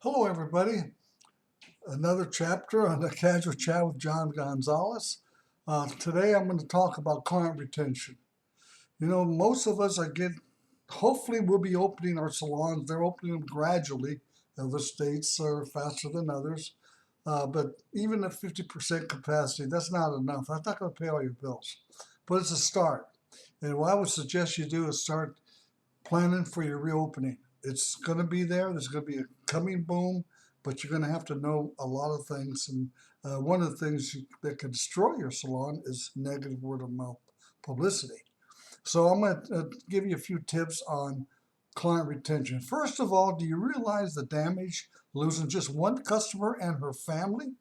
Hello, everybody. Another chapter on the Casual Chat with Jon Gonzales. Today, I'm going to talk about client retention. You know, most of us hopefully, we'll be opening our salons. They're opening them gradually. Other states are faster than others. But even at 50% capacity, that's not enough. That's not going to pay all your bills. But it's a start. And what I would suggest you do is start planning for your reopening. It's going to be there. There's going to be a coming boom, but you're going to have to know a lot of things. And one of the things that can destroy your salon is negative word of mouth publicity. So I'm going to give you a few tips on client retention. First of all, do you realize the damage losing just one customer and her family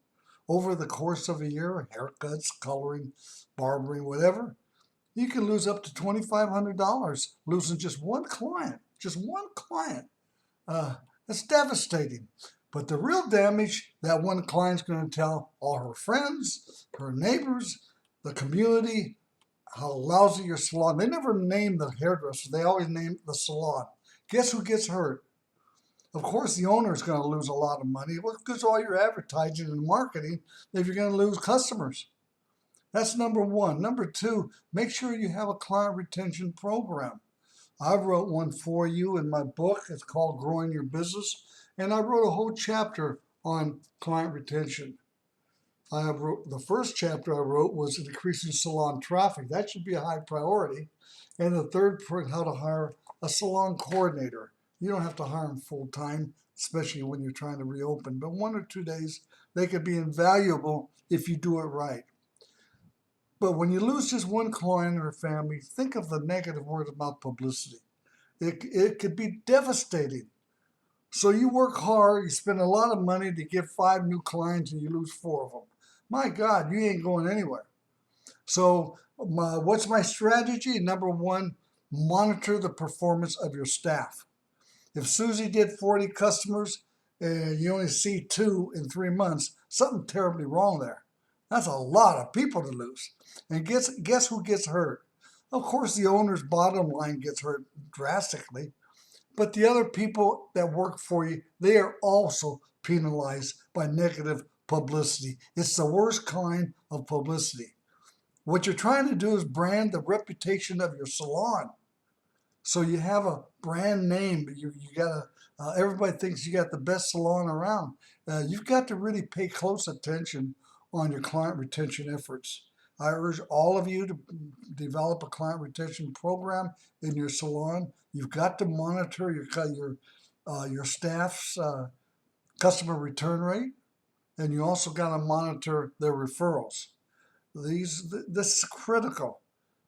over the course of a year? Haircuts, coloring, barbering, whatever. You can lose up to $2,500 losing just one client. Just one client. That's devastating. But the real damage, that one client's going to tell all her friends, her neighbors, the community, how lousy your salon. They never name the hairdresser. They always name the salon. Guess who gets hurt? Of course, the owner is going to lose a lot of money. Well, because all your advertising and marketing, if you're going to lose customers. That's number one. Number two, make sure you have a client retention program. I wrote one for you in my book. It's called Growing Your Business. And I wrote a whole chapter on client retention. The first chapter I wrote was increasing salon traffic. That should be a high priority. And the third, how to hire a salon coordinator. You don't have to hire them full time, especially when you're trying to reopen. But 1 or 2 days, they could be invaluable if you do it right. But when you lose just one client or family, think of the negative word of mouth publicity. It could be devastating. So you work hard, you spend a lot of money to get 5 new clients and you lose 4 of them. My God, you ain't going anywhere. So what's my strategy? Number one, monitor the performance of your staff. If Susie did 40 customers and you only see 2 in 3 months, something terribly wrong there. That's a lot of people to lose. And guess who gets hurt? Of course, the owner's bottom line gets hurt drastically, but the other people that work for you, they are also penalized by negative publicity. It's the worst kind of publicity. What you're trying to do is brand the reputation of your salon. So you have a brand name, but you got everybody thinks you got the best salon around. You've got to really pay close attention on your client retention efforts. I urge all of you to develop a client retention program in your salon. You've got to monitor your staff's customer return rate, and you also got to monitor their referrals. This is critical.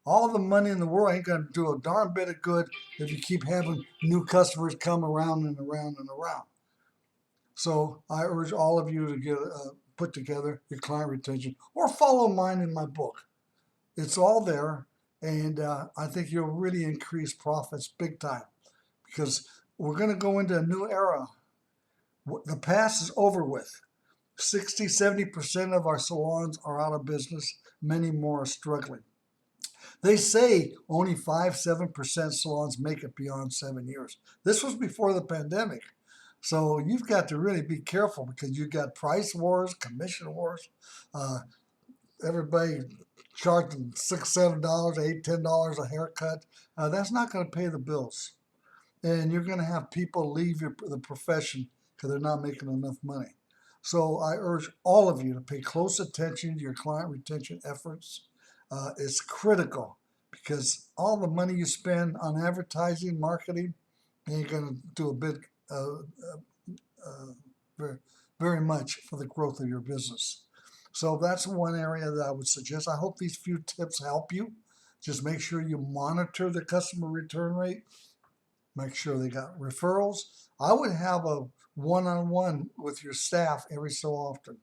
All the money in the world ain't going to do a darn bit of good if you keep having new customers come around and around and around. So I urge all of you to put together your client retention or follow mine in my book. It's all there, and I think you'll really increase profits big time because we're going to go into a new era. The past is over with. 60-70% of our salons are out of business. Many more are struggling. They say only 5-7% salons make it beyond 7 years. This was before the pandemic. So you've got to really be careful because you've got price wars, commission wars, everybody charging $6, $7, $8, $10 a haircut. That's not going to pay the bills. And you're going to have people leave the profession because they're not making enough money. So I urge all of you to pay close attention to your client retention efforts. It's critical because all the money you spend on advertising, marketing, ain't going to do a bit very much for the growth of your business. So that's one area that I would suggest. I hope these few tips help you. Just make sure you monitor the customer return rate. Make sure they got referrals. I would have a one-on-one with your staff every so often.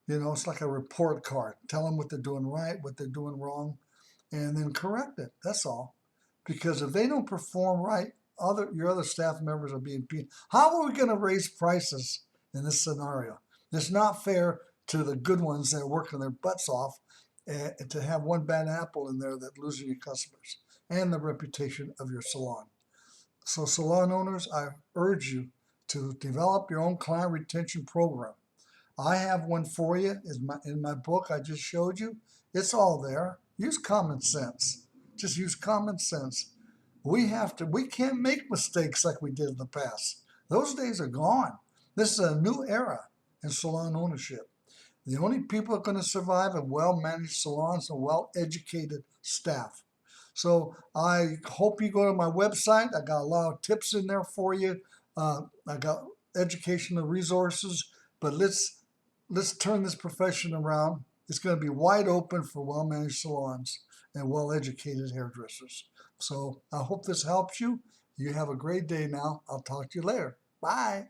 You know, it's like a report card. Tell them what they're doing right, what they're doing wrong, and then correct it. That's all. Because if they don't perform right, your other staff members are being beat. How are we going to raise prices in this scenario? It's not fair to the good ones that are working their butts off to have one bad apple in there that loses your customers and the reputation of your salon. So salon owners, I urge you to develop your own client retention program. I have one for you in my book I just showed you. It's all there. Use common sense. Just use common sense. We can't make mistakes like we did in the past. Those days are gone. This is a new era in salon ownership. The only people that are going to survive are well-managed salons and well-educated staff. So I hope you go to my website. I got a lot of tips in there for you. I got educational resources, but let's turn this profession around. It's going to be wide open for well-managed salons and well-educated hairdressers. So I hope this helps you. You have a great day now. I'll talk to you later. Bye.